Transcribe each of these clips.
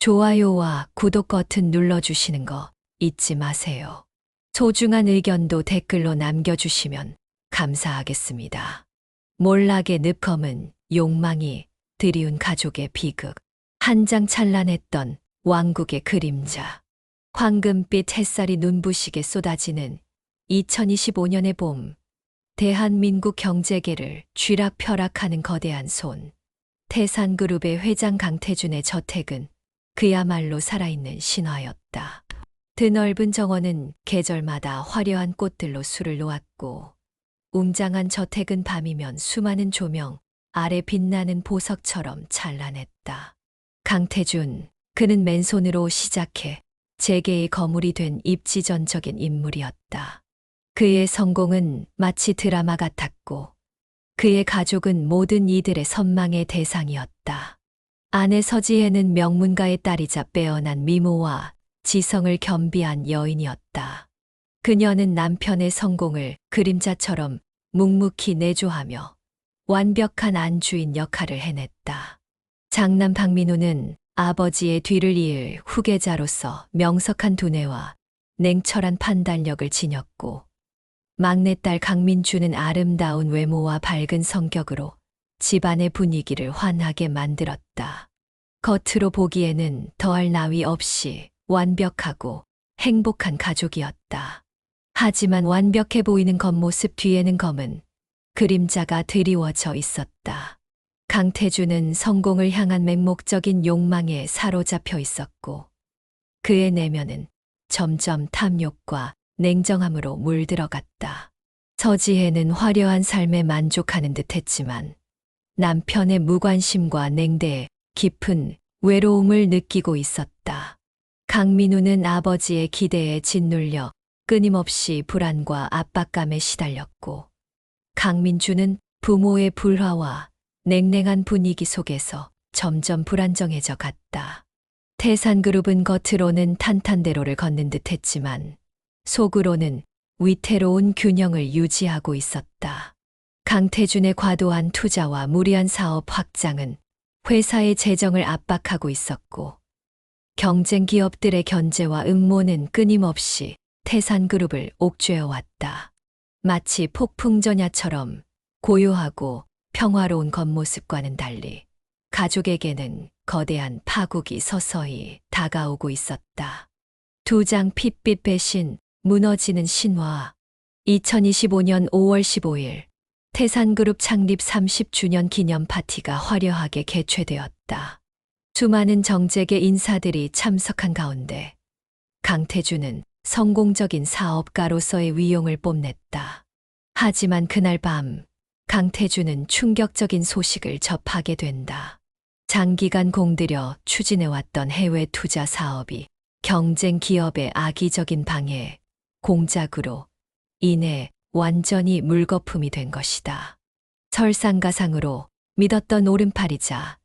좋아요와 구독 버튼 눌러주시는 거 잊지 마세요. 소중한 의견도 댓글로 남겨주시면 감사하겠습니다. 몰락의 늪검은 욕망이 드리운 가족의 비극. 한 장 찬란했던 왕국의 그림자. 황금빛 햇살이 눈부시게 쏟아지는 2025년의 봄. 대한민국 경제계를 쥐락펴락하는 거대한 손. 태산그룹의 회장 강태준의 저택은 그야말로 살아있는 신화였다. 드넓은 정원은 계절마다 화려한 꽃들로 술을 놓았고, 웅장한 저택은 밤이면 수많은 조명 아래 빛나는 보석처럼 찬란했다. 강태준, 그는 맨손으로 시작해 재계의 거물이 된 입지전적인 인물이었다. 그의 성공은 마치 드라마 같았고, 그의 가족은 모든 이들의 선망의 대상이었다. 아내 서지혜는 명문가의 딸이자 빼어난 미모와 지성을 겸비한 여인이었다. 그녀는 남편의 성공을 그림자처럼 묵묵히 내조하며 완벽한 안주인 역할을 해냈다. 장남 박민우는 아버지의 뒤를 이을 후계자로서 명석한 두뇌와 냉철한 판단력을 지녔고, 막내딸 강민주는 아름다운 외모와 밝은 성격으로 집안의 분위기를 환하게 만들었다. 겉으로 보기에는 더할 나위 없이 완벽하고 행복한 가족이었다. 하지만 완벽해 보이는 겉모습 뒤에는 검은 그림자가 드리워져 있었다. 강태준은 성공을 향한 맹목적인 욕망에 사로잡혀 있었고, 그의 내면은 점점 탐욕과 냉정함으로 물들어갔다. 서지혜는 화려한 삶에 만족하는 듯했지만 남편의 무관심과 냉대에 깊은 외로움을 느끼고 있었다. 강민우는 아버지의 기대에 짓눌려 끊임없이 불안과 압박감에 시달렸고, 강민주는 부모의 불화와 냉랭한 분위기 속에서 점점 불안정해져 갔다. 태산그룹은 겉으로는 탄탄대로를 걷는 듯했지만 속으로는 위태로운 균형을 유지하고 있었다. 강태준의 과도한 투자와 무리한 사업 확장은 회사의 재정을 압박하고 있었고, 경쟁 기업들의 견제와 응모는 끊임없이 태산그룹을 옥죄어왔다. 마치 폭풍전야처럼 고요하고 평화로운 겉모습과는 달리 가족에게는 거대한 파국이 서서히 다가오고 있었다. 두 장 핏빛 배신, 무너지는 신화. 2025년 5월 15일 태산그룹 창립 30주년 기념 파티가 화려하게 개최되었다. 수많은 정재계 인사들이 참석한 가운데 강태준은 성공적인 사업가로서의 위용을 뽐냈다. 하지만 그날 밤 강태준은 충격적인 소식을 접하게 된다. 장기간 공들여 추진해왔던 해외 투자 사업이 경쟁 기업의 악의적인 방해, 공작으로 인해 완전히 물거품이 된 것이다. 설상가상으로 믿었던 오른팔이자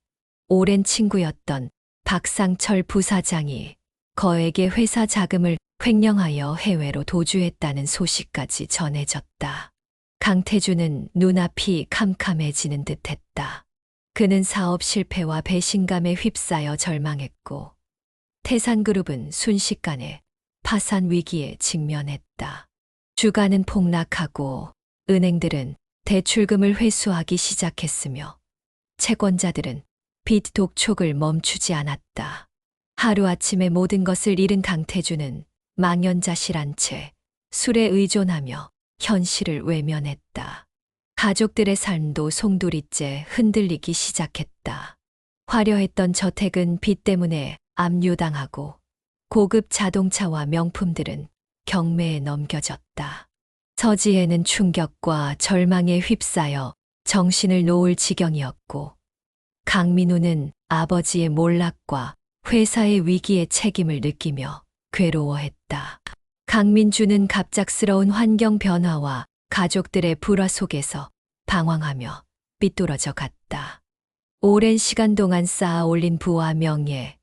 오랜 친구였던 박상철 부사장이 거액의 회사 자금을 횡령하여 해외로 도주했다는 소식까지 전해졌다. 강태준은 눈앞이 캄캄해지는 듯했다. 그는 사업 실패와 배신감에 휩싸여 절망했고, 태산그룹은 순식간에 파산 위기에 직면했다. 주가는 폭락하고 은행들은 대출금을 회수하기 시작했으며 채권자들은 빚 독촉을 멈추지 않았다. 하루아침에 모든 것을 잃은 강태준은 망연자실한 채 술에 의존하며 현실을 외면했다. 가족들의 삶도 송두리째 흔들리기 시작했다. 화려했던 저택은 빚 때문에 압류당하고 고급 자동차와 명품들은 경매에 넘겨졌다. 서지혜는 충격과 절망에 휩싸여 정신을 놓을 지경이었고, 강민우는 아버지의 몰락과 회사의 위기의 책임을 느끼며 괴로워했다. 강민주는 갑작스러운 환경 변화와 가족들의 불화 속에서 방황하며 삐뚤어져 갔다. 오랜 시간 동안 쌓아 올린 부와 명예,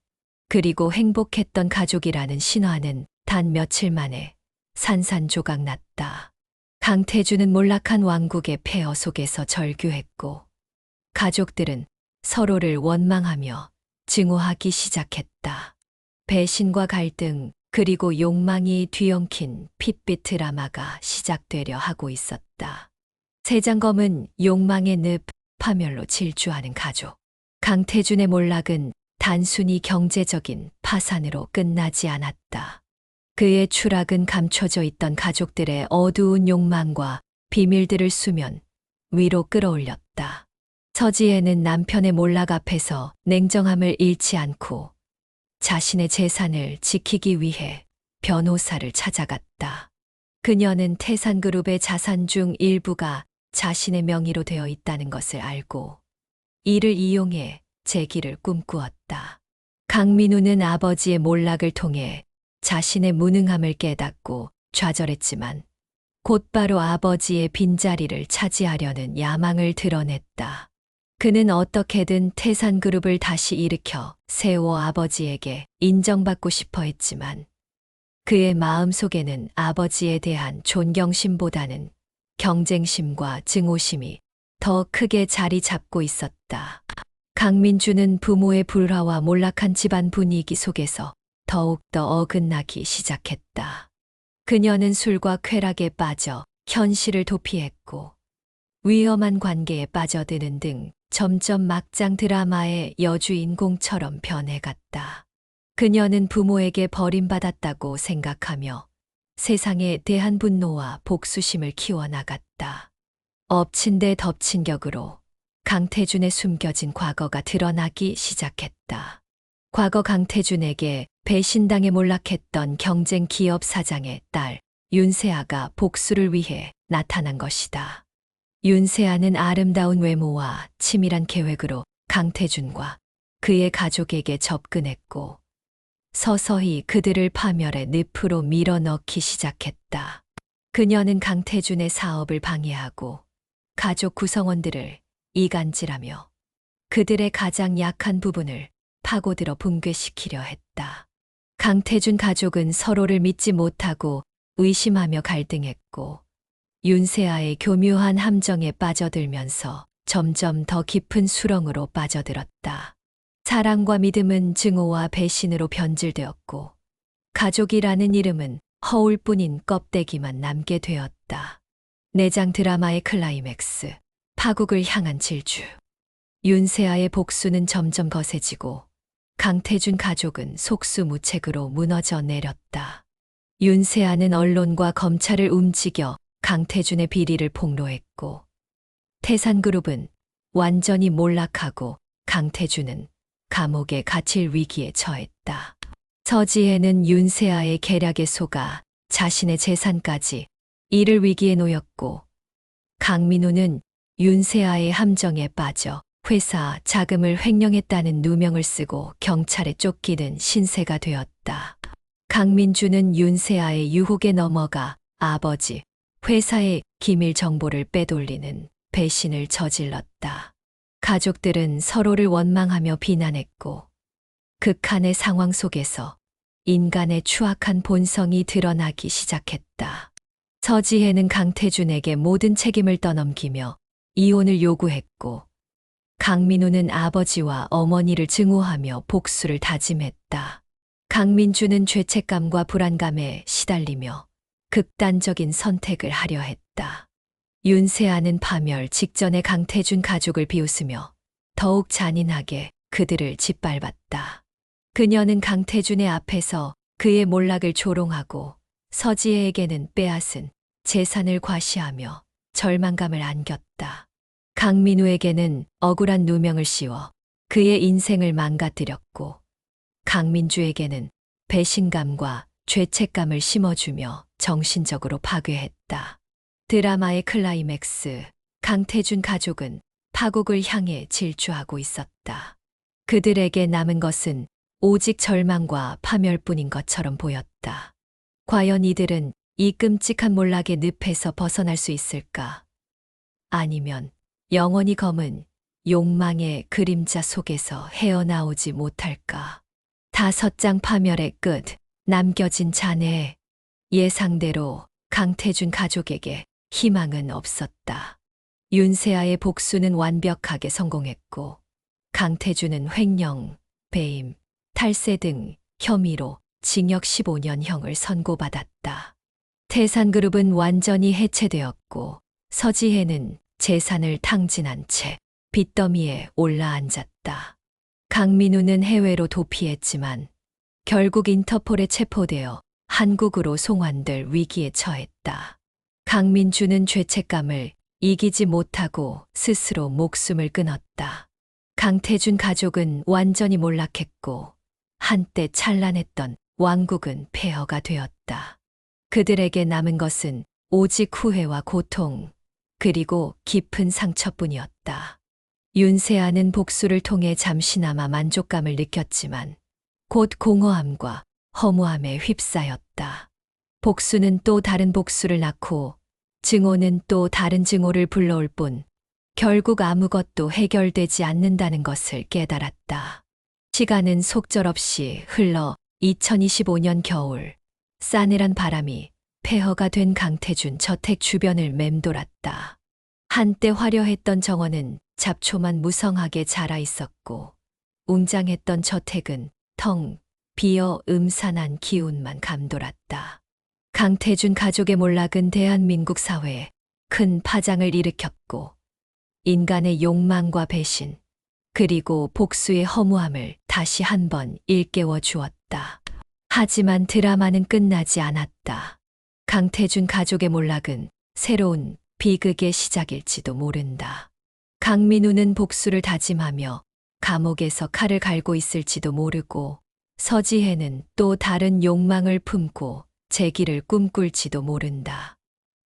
그리고 행복했던 가족이라는 신화는 단 며칠 만에 산산조각 났다. 강태준은 몰락한 왕국의 폐허 속에서 절규했고, 가족들은 서로를 원망하며 증오하기 시작했다. 배신과 갈등, 그리고 욕망이 뒤엉킨 핏빛 드라마가 시작되려 하고 있었다. 세장검은 욕망의 늪, 파멸로 질주하는 가족. 강태준의 몰락은 단순히 경제적인 파산으로 끝나지 않았다. 그의 추락은 감춰져 있던 가족들의 어두운 욕망과 비밀들을 수면 위로 끌어올렸다. 서지혜는 남편의 몰락 앞에서 냉정함을 잃지 않고 자신의 재산을 지키기 위해 변호사를 찾아갔다. 그녀는 태산그룹의 자산 중 일부가 자신의 명의로 되어 있다는 것을 알고 이를 이용해 재기를 꿈꾸었다. 강민우는 아버지의 몰락을 통해 자신의 무능함을 깨닫고 좌절했지만 곧바로 아버지의 빈자리를 차지하려는 야망을 드러냈다. 그는 어떻게든 태산그룹을 다시 일으켜 세워 아버지에게 인정받고 싶어 했지만 그의 마음속에는 아버지에 대한 존경심보다는 경쟁심과 증오심이 더 크게 자리 잡고 있었다. 강민주는 부모의 불화와 몰락한 집안 분위기 속에서 더욱더 어긋나기 시작했다. 그녀는 술과 쾌락에 빠져 현실을 도피했고 위험한 관계에 빠져드는 등 점점 막장 드라마의 여주인공처럼 변해갔다. 그녀는 부모에게 버림받았다고 생각하며 세상에 대한 분노와 복수심을 키워나갔다. 엎친 데 덮친 격으로 강태준의 숨겨진 과거가 드러나기 시작했다. 과거 강태준에게 배신당해 몰락했던 경쟁 기업 사장의 딸 윤세아가 복수를 위해 나타난 것이다. 윤세아는 아름다운 외모와 치밀한 계획으로 강태준과 그의 가족에게 접근했고 서서히 그들을 파멸의 늪으로 밀어넣기 시작했다. 그녀는 강태준의 사업을 방해하고 가족 구성원들을 이간질하며 그들의 가장 약한 부분을 파고들어 붕괴시키려 했다. 강태준 가족은 서로를 믿지 못하고 의심하며 갈등했고 윤세아의 교묘한 함정에 빠져들면서 점점 더 깊은 수렁으로 빠져들었다. 사랑과 믿음은 증오와 배신으로 변질되었고 가족이라는 이름은 허울뿐인 껍데기만 남게 되었다. 내장 드라마의 클라이맥스, 파국을 향한 질주. 윤세아의 복수는 점점 거세지고 강태준 가족은 속수무책으로 무너져 내렸다. 윤세아는 언론과 검찰을 움직여 강태준의 비리를 폭로했고 태산그룹은 완전히 몰락하고 강태준은 감옥에 갇힐 위기에 처했다. 서지혜는 윤세아의 계략에 속아 자신의 재산까지 잃을 위기에 놓였고 강민우는 윤세아의 함정에 빠져 회사 자금을 횡령했다는 누명을 쓰고 경찰에 쫓기는 신세가 되었다. 강민주는 윤세아의 유혹에 넘어가 아버지, 회사의 기밀 정보를 빼돌리는 배신을 저질렀다. 가족들은 서로를 원망하며 비난했고 극한의 상황 속에서 인간의 추악한 본성이 드러나기 시작했다. 서지혜는 강태준에게 모든 책임을 떠넘기며 이혼을 요구했고 강민우는 아버지와 어머니를 증오하며 복수를 다짐했다. 강민주는 죄책감과 불안감에 시달리며 극단적인 선택을 하려 했다. 윤세아는 파멸 직전에 강태준 가족을 비웃으며 더욱 잔인하게 그들을 짓밟았다. 그녀는 강태준의 앞에서 그의 몰락을 조롱하고 서지혜에게는 빼앗은 재산을 과시하며 절망감을 안겼다. 강민우에게는 억울한 누명을 씌워 그의 인생을 망가뜨렸고 강민주에게는 배신감과 죄책감을 심어주며 정신적으로 파괴했다. 드라마의 클라이맥스, 강태준 가족은 파국을 향해 질주하고 있었다. 그들에게 남은 것은 오직 절망과 파멸뿐인 것처럼 보였다. 과연 이들은 이 끔찍한 몰락의 늪에서 벗어날 수 있을까? 아니면 영원히 검은 욕망의 그림자 속에서 헤어나오지 못할까? 5장 파멸의 끝, 남겨진 잔해. 예상대로 강태준 가족에게 희망은 없었다. 윤세아의 복수는 완벽하게 성공했고 강태준은 횡령, 배임, 탈세 등 혐의로 징역 15년형을 선고받았다. 태산그룹은 완전히 해체되었고 서지혜는 재산을 탕진한 채 빚더미에 올라앉았다. 강민우는 해외로 도피했지만 결국 인터폴에 체포되어 한국으로 송환될 위기에 처했다. 강민주는 죄책감을 이기지 못하고 스스로 목숨을 끊었다. 강태준 가족은 완전히 몰락했고 한때 찬란했던 왕국은 폐허가 되었다. 그들에게 남은 것은 오직 후회와 고통, 그리고 깊은 상처뿐이었다. 윤세아는 복수를 통해 잠시나마 만족감을 느꼈지만 곧 공허함과 허무함에 휩싸였다. 복수는 또 다른 복수를 낳고 증오는 또 다른 증오를 불러올 뿐 결국 아무것도 해결되지 않는다는 것을 깨달았다. 시간은 속절없이 흘러 2025년 겨울, 싸늘한 바람이 폐허가 된 강태준 저택 주변을 맴돌았다. 한때 화려했던 정원은 잡초만 무성하게 자라 있었고 웅장했던 저택은 텅 비어 음산한 기운만 감돌았다. 강태준 가족의 몰락은 대한민국 사회에 큰 파장을 일으켰고 인간의 욕망과 배신, 그리고 복수의 허무함을 다시 한번 일깨워 주었다. 하지만 드라마는 끝나지 않았다. 강태준 가족의 몰락은 새로운 비극의 시작일지도 모른다. 강민우는 복수를 다짐하며 감옥에서 칼을 갈고 있을지도 모르고 서지혜는 또 다른 욕망을 품고 재기를 꿈꿀지도 모른다.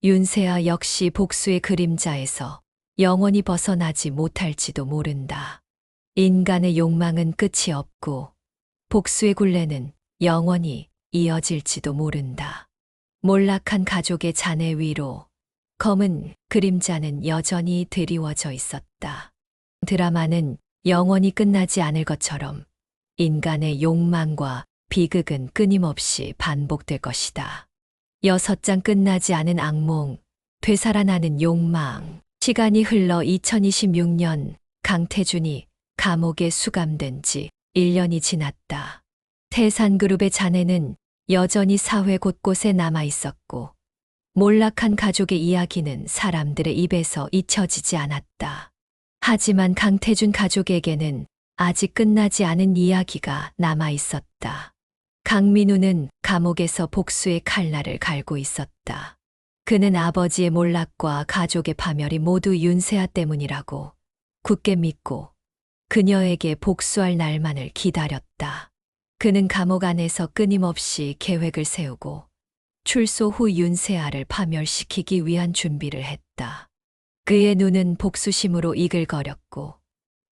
윤세아 역시 복수의 그림자에서 영원히 벗어나지 못할지도 모른다. 인간의 욕망은 끝이 없고 복수의 굴레는 영원히 이어질지도 모른다. 몰락한 가족의 잔해 위로 검은 그림자는 여전히 드리워져 있었다. 드라마는 영원히 끝나지 않을 것처럼 인간의 욕망과 비극은 끊임없이 반복될 것이다. 6장 끝나지 않은 악몽, 되살아나는 욕망. 시간이 흘러 2026년 강태준이 감옥에 수감된 지 1년이 지났다. 태산그룹의 잔해는 여전히 사회 곳곳에 남아 있었고 몰락한 가족의 이야기는 사람들의 입에서 잊혀지지 않았다. 하지만 강태준 가족에게는 아직 끝나지 않은 이야기가 남아 있었다. 강민우는 감옥에서 복수의 칼날을 갈고 있었다. 그는 아버지의 몰락과 가족의 파멸이 모두 윤세아 때문이라고 굳게 믿고 그녀에게 복수할 날만을 기다렸다. 그는 감옥 안에서 끊임없이 계획을 세우고 출소 후 윤세아를 파멸시키기 위한 준비를 했다. 그의 눈은 복수심으로 이글거렸고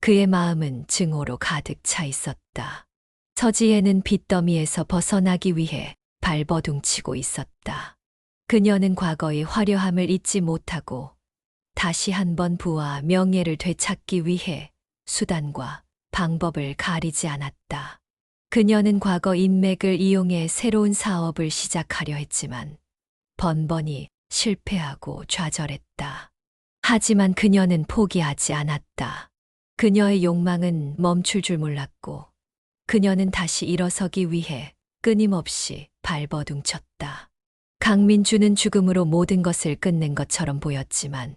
그의 마음은 증오로 가득 차 있었다. 서지혜는 빚더미에서 벗어나기 위해 발버둥치고 있었다. 그녀는 과거의 화려함을 잊지 못하고 다시 한번 부와 명예를 되찾기 위해 수단과 방법을 가리지 않았다. 그녀는 과거 인맥을 이용해 새로운 사업을 시작하려 했지만 번번이 실패하고 좌절했다. 하지만 그녀는 포기하지 않았다. 그녀의 욕망은 멈출 줄 몰랐고 그녀는 다시 일어서기 위해 끊임없이 발버둥쳤다. 강민주는 죽음으로 모든 것을 끝낸 것처럼 보였지만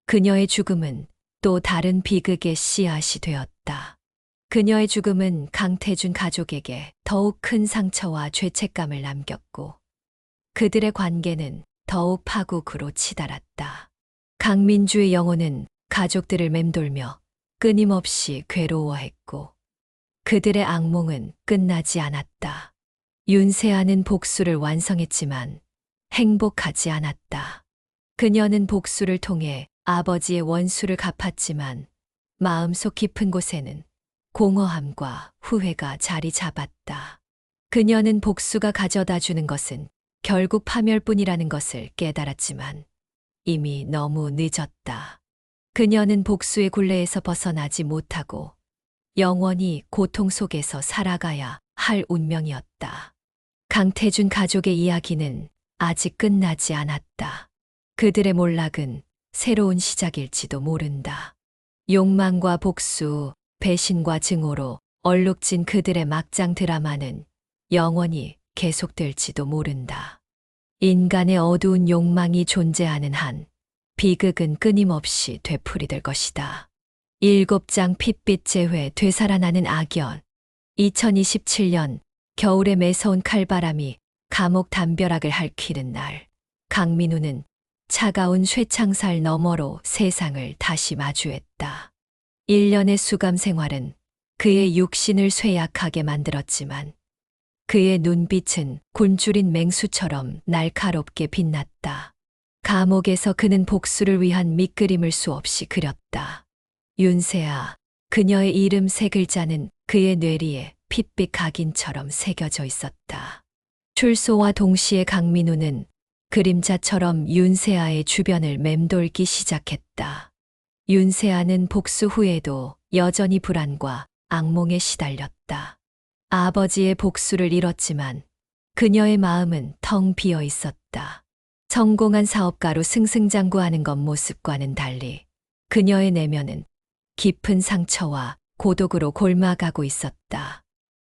그녀의 죽음은 또 다른 비극의 씨앗이 되었다. 그녀의 죽음은 강태준 가족에게 더욱 큰 상처와 죄책감을 남겼고 그들의 관계는 더욱 파국으로 치달았다. 강민주의 영혼은 가족들을 맴돌며 끊임없이 괴로워했고 그들의 악몽은 끝나지 않았다. 윤세아는 복수를 완성했지만 행복하지 않았다. 그녀는 복수를 통해 아버지의 원수를 갚았지만 마음속 깊은 곳에는 공허함과 후회가 자리 잡았다. 그녀는 복수가 가져다 주는 것은 결국 파멸뿐이라는 것을 깨달았지만 이미 너무 늦었다. 그녀는 복수의 굴레에서 벗어나지 못하고 영원히 고통 속에서 살아가야 할 운명이었다. 강태준 가족의 이야기는 아직 끝나지 않았다. 그들의 몰락은 새로운 시작일지도 모른다. 욕망과 복수, 배신과 증오로 얼룩진 그들의 막장 드라마는 영원히 계속될지도 모른다. 인간의 어두운 욕망이 존재하는 한 비극은 끊임없이 되풀이될 것이다. 7장 핏빛 재회 되살아나는 악연. 2027년 겨울의 매서운 칼바람이 감옥 담벼락을 핥히는 날, 강민우는 차가운 쇠창살 너머로 세상을 다시 마주했다. 1년의 수감 생활은 그의 육신을 쇠약하게 만들었지만 그의 눈빛은 곤줄인 맹수처럼 날카롭게 빛났다. 감옥에서 그는 복수를 위한 밑그림을 수없이 그렸다. 윤세아, 그녀의 이름 세 글자는 그의 뇌리에 핏빛 각인처럼 새겨져 있었다. 출소와 동시에 강민우는 그림자처럼 윤세아의 주변을 맴돌기 시작했다. 윤세아는 복수 후에도 여전히 불안과 악몽에 시달렸다. 아버지의 복수를 잃었지만 그녀의 마음은 텅 비어 있었다. 성공한 사업가로 승승장구하는 것 모습과는 달리 그녀의 내면은 깊은 상처와 고독으로 골마가고 있었다.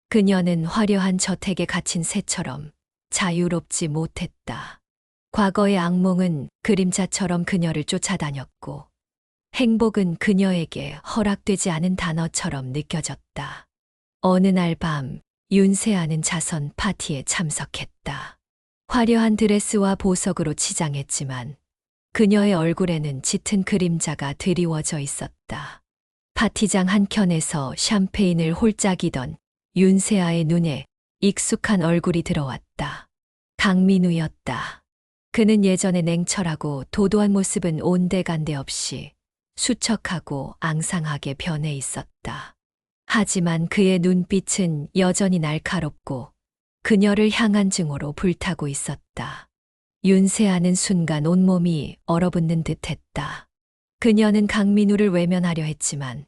그녀는 화려한 저택에 갇힌 새처럼 자유롭지 못했다. 과거의 악몽은 그림자처럼 그녀를 쫓아다녔고 행복은 그녀에게 허락되지 않은 단어처럼 느껴졌다. 어느 날 밤 윤세아는 자선 파티에 참석했다. 화려한 드레스와 보석으로 치장했지만 그녀의 얼굴에는 짙은 그림자가 드리워져 있었다. 파티장 한켠에서 샴페인을 홀짝이던 윤세아의 눈에 익숙한 얼굴이 들어왔다. 강민우였다. 그는 예전의 냉철하고 도도한 모습은 온데간데 없이 수척하고 앙상하게 변해 있었다. 하지만 그의 눈빛은 여전히 날카롭고 그녀를 향한 증오로 불타고 있었다. 윤세아는 순간 온몸이 얼어붙는 듯했다. 그녀는 강민우를 외면하려 했지만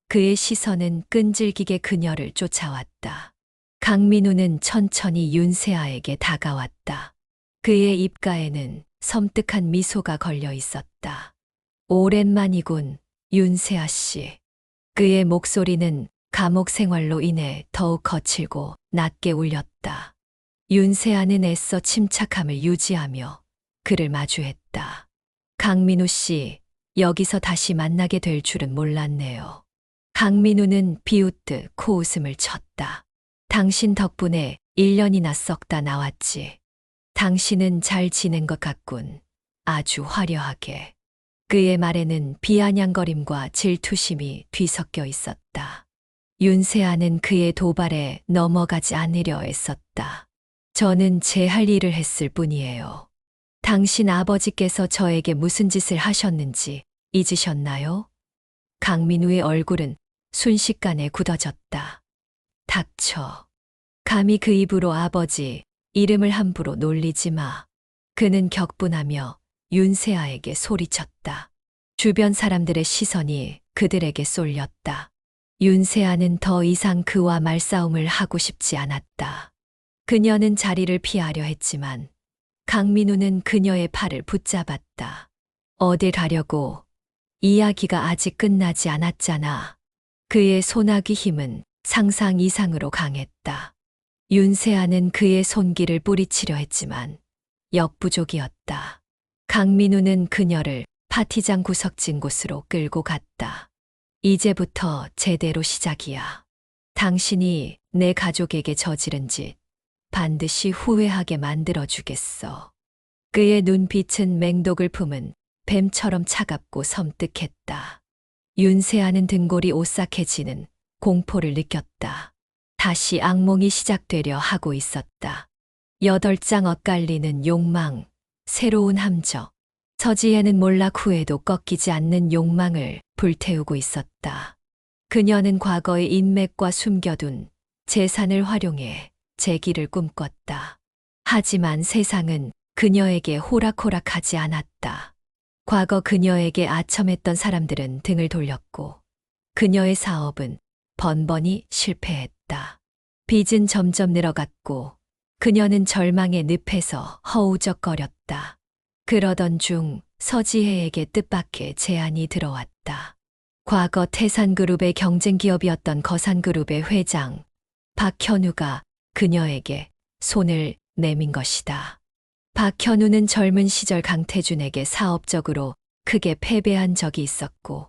그의 시선은 끈질기게 그녀를 쫓아왔다. 강민우는 천천히 윤세아에게 다가왔다. 그의 입가에는 섬뜩한 미소가 걸려 있었다. 오랜만이군, 윤세아 씨. 그의 목소리는 감옥 생활로 인해 더욱 거칠고 낮게 울렸다. 윤세아는 애써 침착함을 유지하며 그를 마주했다. 강민우 씨, 여기서 다시 만나게 될 줄은 몰랐네요. 강민우는 비웃듯 코웃음을 쳤다. 당신 덕분에 1년이나 썩다 나왔지. 당신은 잘 지낸 것 같군. 아주 화려하게. 그의 말에는 비아냥거림과 질투심이 뒤섞여 있었다. 윤세아는 그의 도발에 넘어가지 않으려 애썼다. 저는 제 할 일을 했을 뿐이에요. 당신 아버지께서 저에게 무슨 짓을 하셨는지 잊으셨나요? 강민우의 얼굴은 순식간에 굳어졌다. 닥쳐. 감히 그 입으로 아버지 이름을 함부로 놀리지 마. 그는 격분하며 윤세아에게 소리쳤다. 주변 사람들의 시선이 그들에게 쏠렸다. 윤세아는 더 이상 그와 말싸움을 하고 싶지 않았다. 그녀는 자리를 피하려 했지만 강민우는 그녀의 팔을 붙잡았다. 어딜 가려고? 이야기가 아직 끝나지 않았잖아. 그의 소나기 힘은 상상 이상으로 강했다. 윤세아는 그의 손길을 뿌리치려 했지만 역부족이었다. 강민우는 그녀를 파티장 구석진 곳으로 끌고 갔다. 이제부터 제대로 시작이야. 당신이 내 가족에게 저지른 짓 반드시 후회하게 만들어주겠어. 그의 눈빛은 맹독을 품은 뱀처럼 차갑고 섬뜩했다. 윤세아는 등골이 오싹해지는 공포를 느꼈다. 다시 악몽이 시작되려 하고 있었다. 8장 엇갈리는 욕망, 새로운 함정. 서지혜는 몰락 후에도 꺾이지 않는 욕망을 불태우고 있었다. 그녀는 과거의 인맥과 숨겨둔 재산을 활용해 재기를 꿈꿨다. 하지만 세상은 그녀에게 호락호락하지 않았다. 과거 그녀에게 아첨했던 사람들은 등을 돌렸고 그녀의 사업은 번번이 실패했다. 빚은 점점 늘어갔고 그녀는 절망의 늪에서 허우적거렸다. 그러던 중 서지혜에게 뜻밖의 제안이 들어왔다. 과거 태산그룹의 경쟁기업이었던 거산그룹의 회장 박현우가 그녀에게 손을 내민 것이다. 박현우는 젊은 시절 강태준에게 사업적으로 크게 패배한 적이 있었고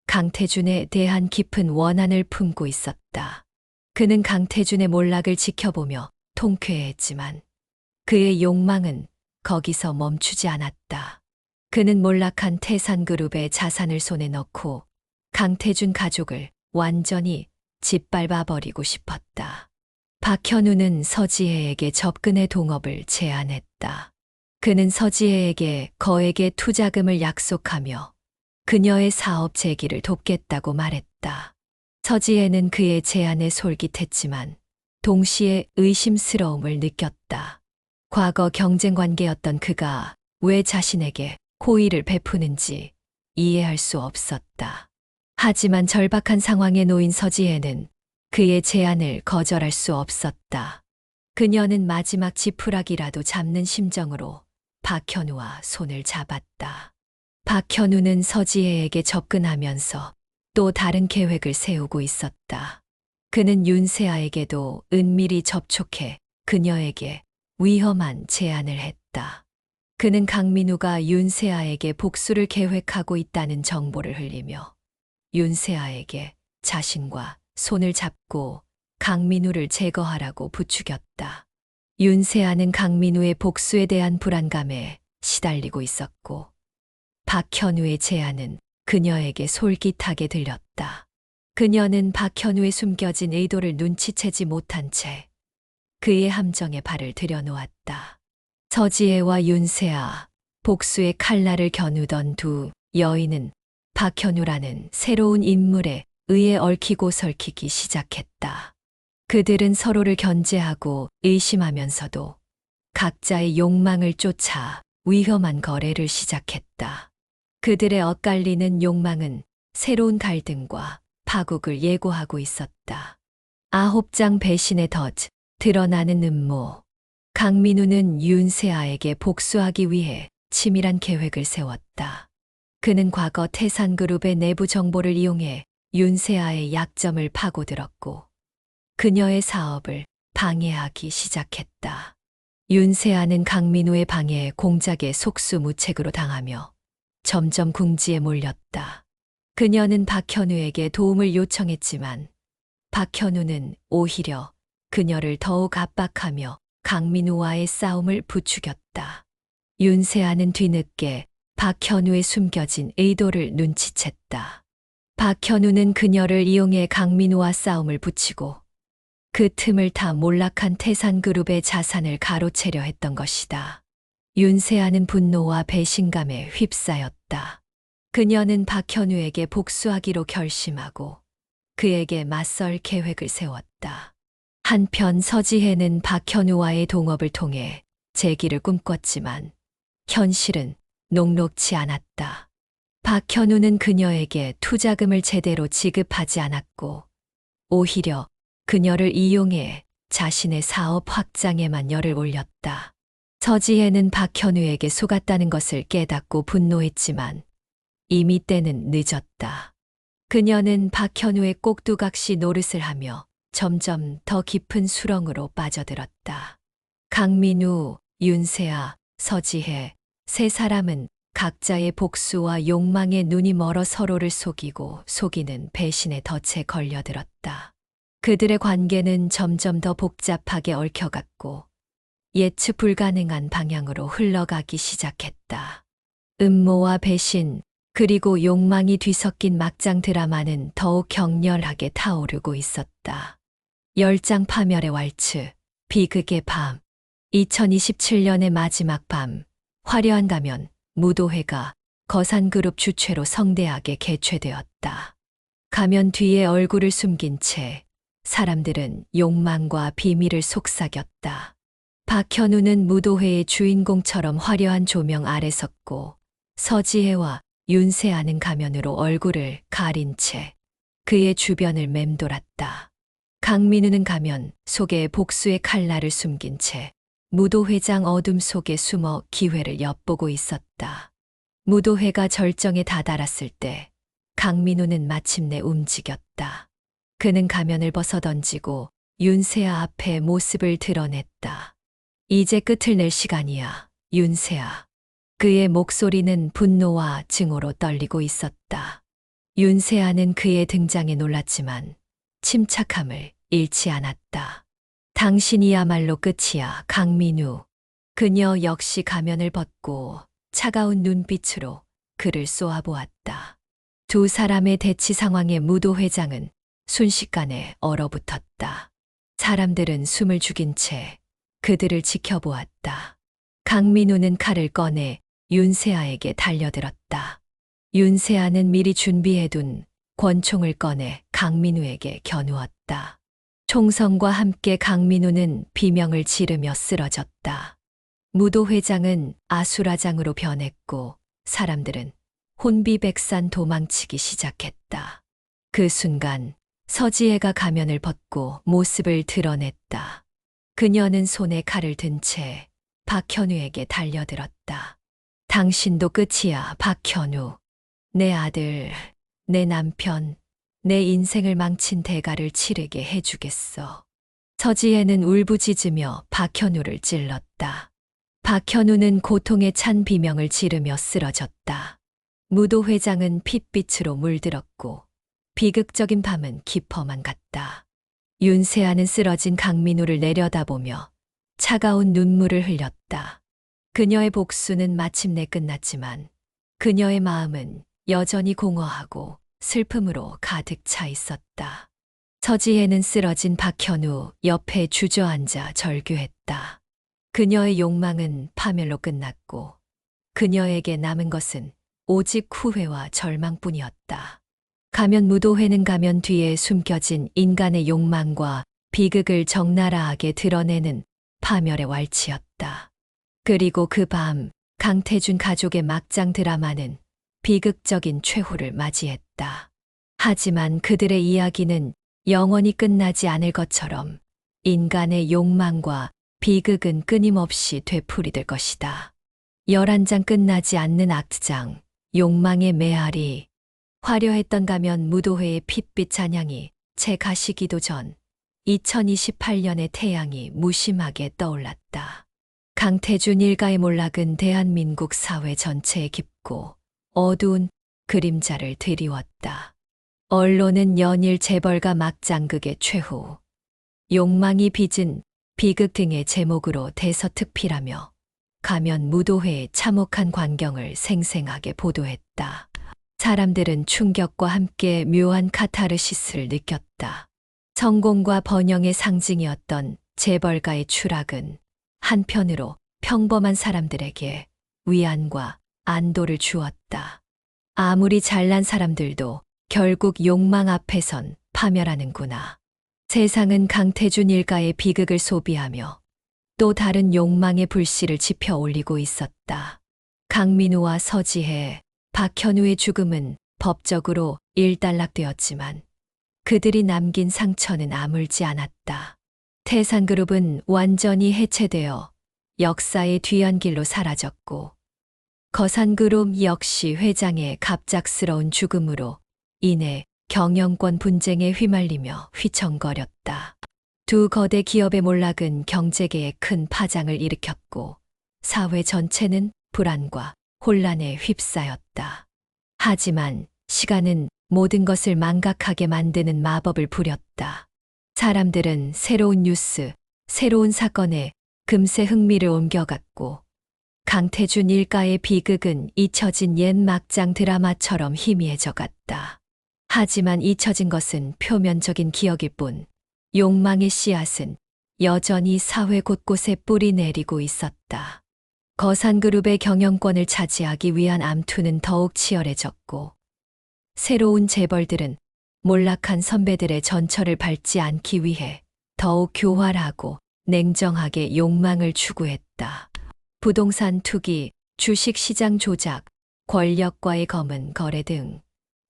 강태준에 대한 깊은 원한을 품고 있었다. 그는 강태준의 몰락을 지켜보며 통쾌해했지만 그의 욕망은 거기서 멈추지 않았다. 그는 몰락한 태산그룹의 자산을 손에 넣고 강태준 가족을 완전히 짓밟아 버리고 싶었다. 박현우는 서지혜에게 접근해 동업을 제안했다. 그는 서지혜에게 거액의 투자금을 약속하며 그녀의 사업 재기를 돕겠다고 말했다. 서지혜는 그의 제안에 솔깃했지만 동시에 의심스러움을 느꼈다. 과거 경쟁 관계였던 그가 왜 자신에게 호의를 베푸는지 이해할 수 없었다. 하지만 절박한 상황에 놓인 서지혜는 그의 제안을 거절할 수 없었다. 그녀는 마지막 지푸라기라도 잡는 심정으로 박현우와 손을 잡았다. 박현우는 서지혜에게 접근하면서 또 다른 계획을 세우고 있었다. 그는 윤세아에게도 은밀히 접촉해 그녀에게 위험한 제안을 했다. 그는 강민우가 윤세아에게 복수를 계획하고 있다는 정보를 흘리며 윤세아에게 자신과 손을 잡고 강민우를 제거하라고 부추겼다. 윤세아는 강민우의 복수에 대한 불안감에 시달리고 있었고 박현우의 제안은 그녀에게 솔깃하게 들렸다. 그녀는 박현우의 숨겨진 의도를 눈치채지 못한 채 그의 함정에 발을 들여놓았다. 서지혜와 윤세아, 복수의 칼날을 겨누던 두 여인은 박현우라는 새로운 인물에 의해 얽히고 설키기 시작했다. 그들은 서로를 견제하고 의심하면서도 각자의 욕망을 쫓아 위험한 거래를 시작했다. 그들의 엇갈리는 욕망은 새로운 갈등과 파국을 예고하고 있었다. 9장 배신의 덫, 드러나는 음모. 강민우는 윤세아에게 복수하기 위해 치밀한 계획을 세웠다. 그는 과거 태산그룹의 내부 정보를 이용해 윤세아의 약점을 파고들었고 그녀의 사업을 방해하기 시작했다. 윤세아는 강민우의 방해에 공작에 속수무책으로 당하며 점점 궁지에 몰렸다. 그녀는 박현우에게 도움을 요청했지만 박현우는 오히려 그녀를 더욱 압박하며 강민우와의 싸움을 부추겼다. 윤세아는 뒤늦게 박현우의 숨겨진 의도를 눈치챘다. 박현우는 그녀를 이용해 강민우와 싸움을 붙이고 그 틈을 타 몰락한 태산그룹의 자산을 가로채려 했던 것이다. 윤세아는 분노와 배신감에 휩싸였다. 그녀는 박현우에게 복수하기로 결심하고 그에게 맞설 계획을 세웠다. 한편 서지혜는 박현우와의 동업을 통해 재기를 꿈꿨지만 현실은 녹록지 않았다. 박현우는 그녀에게 투자금을 제대로 지급하지 않았고 오히려 그녀를 이용해 자신의 사업 확장에만 열을 올렸다. 서지혜는 박현우에게 속았다는 것을 깨닫고 분노했지만 이미 때는 늦었다. 그녀는 박현우의 꼭두각시 노릇을 하며 점점 더 깊은 수렁으로 빠져들었다. 강민우, 윤세아, 서지혜 세 사람은 각자의 복수와 욕망에 눈이 멀어 서로를 속이고 속이는 배신의 덫에 걸려들었다. 그들의 관계는 점점 더 복잡하게 얽혀갔고 예측 불가능한 방향으로 흘러가기 시작했다. 음모와 배신, 그리고 욕망이 뒤섞인 막장 드라마는 더욱 격렬하게 타오르고 있었다. 열장 파멸의 왈츠, 비극의 밤. 2027년의 마지막 밤, 화려한 가면, 무도회가 거산그룹 주최로 성대하게 개최되었다. 가면 뒤에 얼굴을 숨긴 채 사람들은 욕망과 비밀을 속삭였다. 박현우는 무도회의 주인공처럼 화려한 조명 아래 섰고 서지혜와 윤세아는 가면으로 얼굴을 가린 채 그의 주변을 맴돌았다. 강민우는 가면 속에 복수의 칼날을 숨긴 채 무도회장 어둠 속에 숨어 기회를 엿보고 있었다. 무도회가 절정에 다다랐을 때 강민우는 마침내 움직였다. 그는 가면을 벗어던지고 윤세아 앞에 모습을 드러냈다. 이제 끝을 낼 시간이야, 윤세아. 그의 목소리는 분노와 증오로 떨리고 있었다. 윤세아는 그의 등장에 놀랐지만 침착함을 잃지 않았다. 당신이야말로 끝이야, 강민우. 그녀 역시 가면을 벗고 차가운 눈빛으로 그를 쏘아보았다. 두 사람의 대치 상황에 무도 회장은 순식간에 얼어붙었다. 사람들은 숨을 죽인 채 그들을 지켜보았다. 강민우는 칼을 꺼내 윤세아에게 달려들었다. 윤세아는 미리 준비해둔 권총을 꺼내 강민우에게 겨누었다. 총성과 함께 강민우는 비명을 지르며 쓰러졌다. 무도 회장은 아수라장으로 변했고 사람들은 혼비백산 도망치기 시작했다. 그 순간 서지혜가 가면을 벗고 모습을 드러냈다. 그녀는 손에 칼을 든 채 박현우에게 달려들었다. 당신도 끝이야, 박현우. 내 아들, 내 남편, 내 인생을 망친 대가를 치르게 해주겠어. 서지혜는 울부짖으며 박현우를 찔렀다. 박현우는 고통에 찬 비명을 지르며 쓰러졌다. 무도 회장은 핏빛으로 물들었고 비극적인 밤은 깊어만 갔다. 윤세아는 쓰러진 강민우를 내려다보며 차가운 눈물을 흘렸다. 그녀의 복수는 마침내 끝났지만 그녀의 마음은 여전히 공허하고 슬픔으로 가득 차 있었다. 서지혜는 쓰러진 박현우 옆에 주저앉아 절규했다. 그녀의 욕망은 파멸로 끝났고 그녀에게 남은 것은 오직 후회와 절망뿐이었다. 가면 무도회는 가면 뒤에 숨겨진 인간의 욕망과 비극을 적나라하게 드러내는 파멸의 왈츠였다. 그리고 그 밤 강태준 가족의 막장 드라마는 비극적인 최후를 맞이했다. 하지만 그들의 이야기는 영원히 끝나지 않을 것처럼 인간의 욕망과 비극은 끊임없이 되풀이될 것이다. 11장 끝나지 않는 악트장, 욕망의 메아리. 화려했던 가면 무도회의 핏빛 잔향이 채 가시기도 전 2028년의 태양이 무심하게 떠올랐다. 강태준 일가의 몰락은 대한민국 사회 전체에 깊고 어두운 그림자를 드리웠다. 언론은 연일 재벌가 막장극의 최후, 욕망이 빚은 비극 등의 제목으로 대서특필하며 가면 무도회의 참혹한 광경을 생생하게 보도했다. 사람들은 충격과 함께 묘한 카타르시스를 느꼈다. 성공과 번영의 상징이었던 재벌가의 추락은 한편으로 평범한 사람들에게 위안과 안도를 주었다. 아무리 잘난 사람들도 결국 욕망 앞에선 파멸하는구나. 세상은 강태준 일가의 비극을 소비하며 또 다른 욕망의 불씨를 지펴 올리고 있었다. 강민우와 서지혜, 박현우의 죽음은 법적으로 일단락되었지만 그들이 남긴 상처는 아물지 않았다. 태산그룹은 완전히 해체되어 역사의 뒤안길로 사라졌고 거산그룹 역시 회장의 갑작스러운 죽음으로 인해 경영권 분쟁에 휘말리며 휘청거렸다. 두 거대 기업의 몰락은 경제계에 큰 파장을 일으켰고 사회 전체는 불안과 혼란에 휩싸였다. 하지만 시간은 모든 것을 망각하게 만드는 마법을 부렸다. 사람들은 새로운 뉴스, 새로운 사건에 금세 흥미를 옮겨갔고 강태준 일가의 비극은 잊혀진 옛 막장 드라마처럼 희미해져 갔다. 하지만 잊혀진 것은 표면적인 기억일 뿐 욕망의 씨앗은 여전히 사회 곳곳에 뿌리 내리고 있었다. 거산그룹의 경영권을 차지하기 위한 암투는 더욱 치열해졌고 새로운 재벌들은 몰락한 선배들의 전철을 밟지 않기 위해 더욱 교활하고 냉정하게 욕망을 추구했다. 부동산 투기, 주식시장 조작, 권력과의 검은 거래 등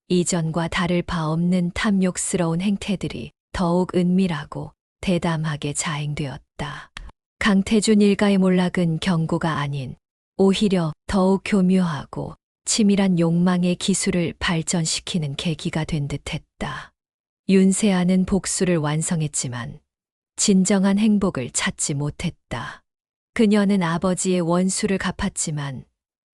이전과 다를 바 없는 탐욕스러운 행태들이 더욱 은밀하고 대담하게 자행되었다. 강태준 일가의 몰락은 경고가 아닌 오히려 더욱 교묘하고 치밀한 욕망의 기술을 발전시키는 계기가 된 듯했다. 윤세아는 복수를 완성했지만 진정한 행복을 찾지 못했다. 그녀는 아버지의 원수를 갚았지만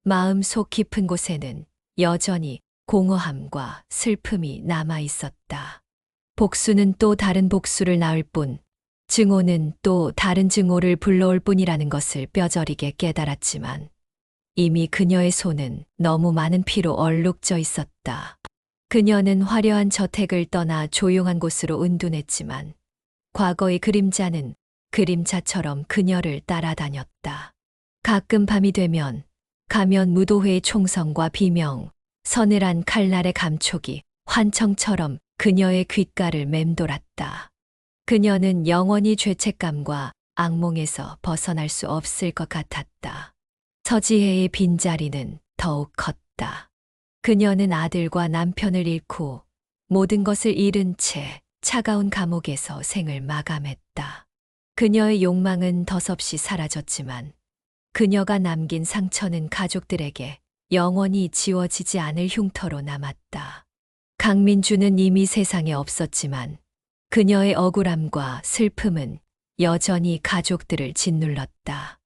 마음속 깊은 곳에는 여전히 공허함과 슬픔이 남아 있었다. 복수는 또 다른 복수를 낳을 뿐, 증오는 또 다른 증오를 불러올 뿐이라는 것을 뼈저리게 깨달았지만 이미 그녀의 손은 너무 많은 피로 얼룩져 있었다. 그녀는 화려한 저택을 떠나 조용한 곳으로 은둔했지만 과거의 그림자는 그림자처럼 그녀를 따라다녔다. 가끔 밤이 되면 가면 무도회의 총성과 비명, 서늘한 칼날의 감촉이 환청처럼 그녀의 귓가를 맴돌았다. 그녀는 영원히 죄책감과 악몽에서 벗어날 수 없을 것 같았다. 서지혜의 빈자리는 더욱 컸다. 그녀는 아들과 남편을 잃고 모든 것을 잃은 채 차가운 감옥에서 생을 마감했다. 그녀의 욕망은 덧없이 사라졌지만 그녀가 남긴 상처는 가족들에게 영원히 지워지지 않을 흉터로 남았다. 강민주는 이미 세상에 없었지만 그녀의 억울함과 슬픔은 여전히 가족들을 짓눌렀다.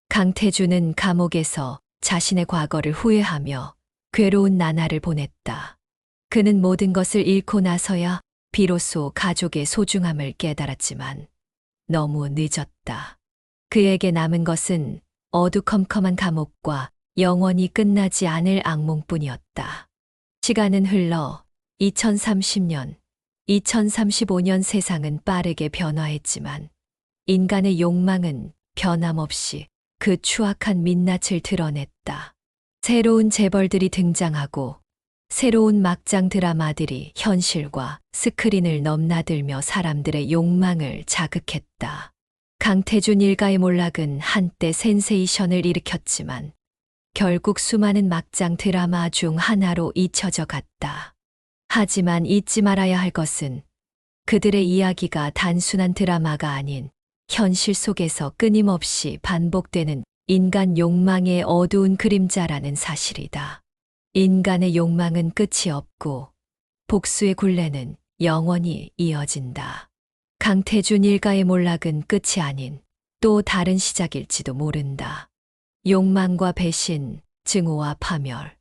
강태주는 감옥에서 자신의 과거를 후회하며 괴로운 나날을 보냈다. 그는 모든 것을 잃고 나서야 비로소 가족의 소중함을 깨달았지만 너무 늦었다. 그에게 남은 것은 어두컴컴한 감옥과 영원히 끝나지 않을 악몽뿐이었다. 시간은 흘러 2030년, 2035년 세상은 빠르게 변화했지만 인간의 욕망은 변함없이 그 추악한 민낯을 드러냈다. 새로운 재벌들이 등장하고 새로운 막장 드라마들이 현실과 스크린을 넘나들며 사람들의 욕망을 자극했다. 강태준 일가의 몰락은 한때 센세이션을 일으켰지만 결국 수많은 막장 드라마 중 하나로 잊혀져 갔다. 하지만 잊지 말아야 할 것은 그들의 이야기가 단순한 드라마가 아닌 현실 속에서 끊임없이 반복되는 인간 욕망의 어두운 그림자라는 사실이다. 인간의 욕망은 끝이 없고 복수의 굴레는 영원히 이어진다. 강태준 일가의 몰락은 끝이 아닌 또 다른 시작일지도 모른다. 욕망과 배신, 증오와 파멸,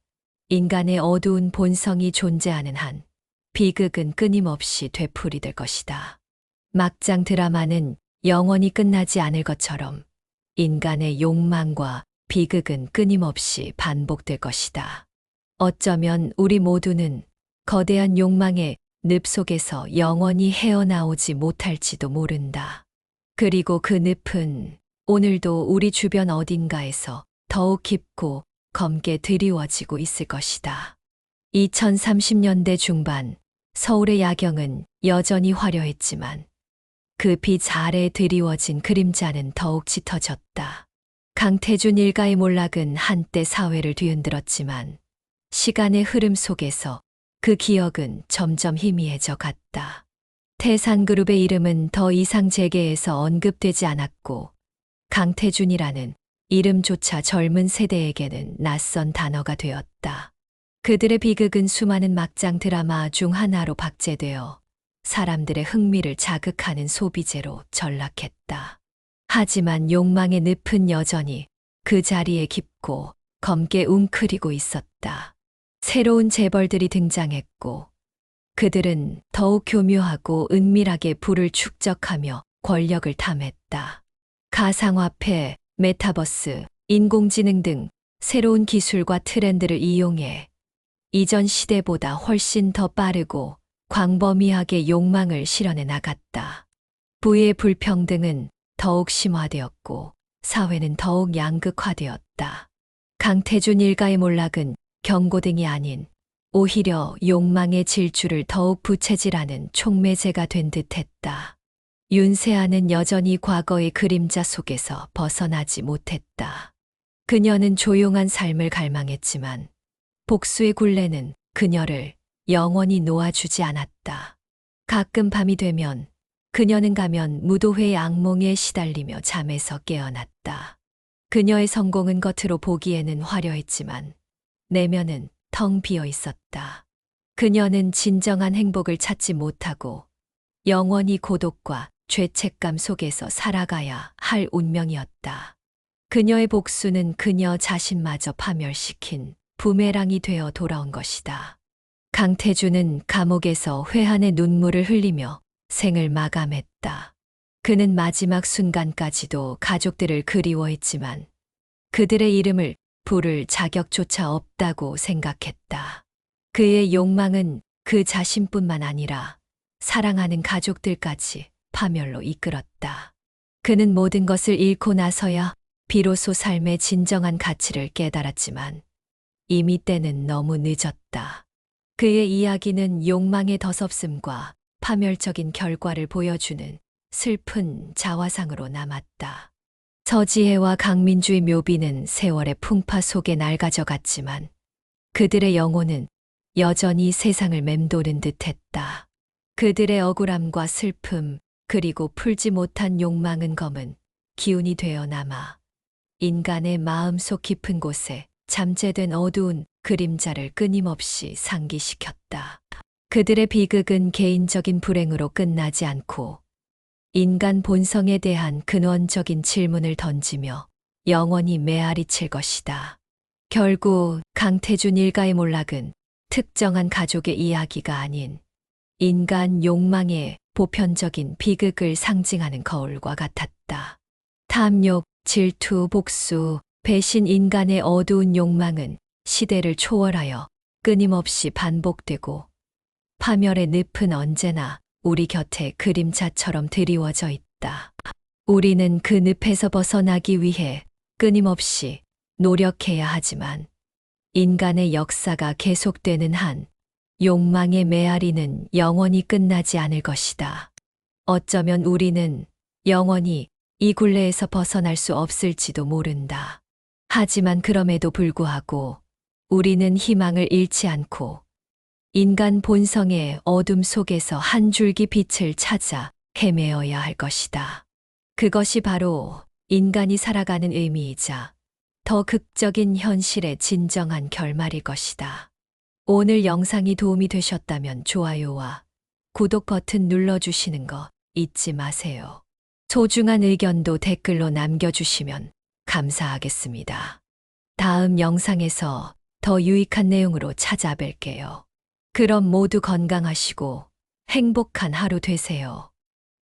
인간의 어두운 본성이 존재하는 한 비극은 끊임없이 되풀이될 것이다. 막장 드라마는 영원히 끝나지 않을 것처럼 인간의 욕망과 비극은 끊임없이 반복될 것이다. 어쩌면 우리 모두는 거대한 욕망의 늪 속에서 영원히 헤어나오지 못할지도 모른다. 그리고 그 늪은 오늘도 우리 주변 어딘가에서 더욱 깊고 검게 드리워지고 있을 것이다. 2030년대 중반 서울의 야경은 여전히 화려했지만 그 빛 아래 드리워진 그림자는 더욱 짙어졌다. 강태준 일가의 몰락은 한때 사회를 뒤흔들었지만 시간의 흐름 속에서 그 기억은 점점 희미해져 갔다. 태산그룹의 이름은 더 이상 재계에서 언급되지 않았고 강태준이라는 이름조차 젊은 세대에게는 낯선 단어가 되었다. 그들의 비극은 수많은 막장 드라마 중 하나로 박제되어 사람들의 흥미를 자극하는 소비재로 전락했다. 하지만 욕망의 늪은 여전히 그 자리에 깊고 검게 웅크리고 있었다. 새로운 재벌들이 등장했고 그들은 더욱 교묘하고 은밀하게 부를 축적하며 권력을 탐했다. 가상화폐, 메타버스, 인공지능 등 새로운 기술과 트렌드를 이용해 이전 시대보다 훨씬 더 빠르고 광범위하게 욕망을 실현해 나갔다. 부의 불평등은 더욱 심화되었고 사회는 더욱 양극화되었다. 강태준 일가의 몰락은 경고등이 아닌 오히려 욕망의 질주를 더욱 부채질하는 촉매제가 된 듯했다. 윤세아는 여전히 과거의 그림자 속에서 벗어나지 못했다. 그녀는 조용한 삶을 갈망했지만 복수의 굴레는 그녀를 영원히 놓아주지 않았다. 가끔 밤이 되면 그녀는 가면 무도회의 악몽에 시달리며 잠에서 깨어났다. 그녀의 성공은 겉으로 보기에는 화려했지만 내면은 텅 비어 있었다. 그녀는 진정한 행복을 찾지 못하고 영원히 고독과 죄책감 속에서 살아가야 할 운명이었다. 그녀의 복수는 그녀 자신마저 파멸시킨 부메랑이 되어 돌아온 것이다. 강태주는 감옥에서 회한의 눈물을 흘리며 생을 마감했다. 그는 마지막 순간까지도 가족들을 그리워했지만 그들의 이름을 부를 자격조차 없다고 생각했다. 그의 욕망은 그 자신뿐만 아니라 사랑하는 가족들까지 파멸로 이끌었다. 그는 모든 것을 잃고 나서야 비로소 삶의 진정한 가치를 깨달았지만 이미 때는 너무 늦었다. 그의 이야기는 욕망의 더섭음과 파멸적인 결과를 보여주는 슬픈 자화상으로 남았다. 서지혜와 강민주의 묘비는 세월의 풍파 속에 낡아져 갔지만 그들의 영혼은 여전히 세상을 맴도는 듯했다. 그들의 억울함과 슬픔 그리고 풀지 못한 욕망은 검은 기운이 되어 남아 인간의 마음속 깊은 곳에 잠재된 어두운 그림자를 끊임없이 상기시켰다. 그들의 비극은 개인적인 불행으로 끝나지 않고 인간 본성에 대한 근원적인 질문을 던지며 영원히 메아리칠 것이다. 결국 강태준 일가의 몰락은 특정한 가족의 이야기가 아닌 인간 욕망의 보편적인 비극을 상징하는 거울과 같았다. 탐욕, 질투, 복수, 배신 인간의 어두운 욕망은 시대를 초월하여 끊임없이 반복되고 파멸의 늪은 언제나 우리 곁에 그림자처럼 드리워져 있다. 우리는 그 늪에서 벗어나기 위해 끊임없이 노력해야 하지만 인간의 역사가 계속되는 한 욕망의 메아리는 영원히 끝나지 않을 것이다. 어쩌면 우리는 영원히 이 굴레에서 벗어날 수 없을지도 모른다. 하지만 그럼에도 불구하고 우리는 희망을 잃지 않고 인간 본성의 어둠 속에서 한 줄기 빛을 찾아 헤매어야 할 것이다. 그것이 바로 인간이 살아가는 의미이자 더 극적인 현실의 진정한 결말일 것이다. 오늘 영상이 도움이 되셨다면 좋아요와 구독 버튼 눌러주시는 거 잊지 마세요. 소중한 의견도 댓글로 남겨주시면 감사하겠습니다. 다음 영상에서 더 유익한 내용으로 찾아뵐게요. 그럼 모두 건강하시고 행복한 하루 되세요.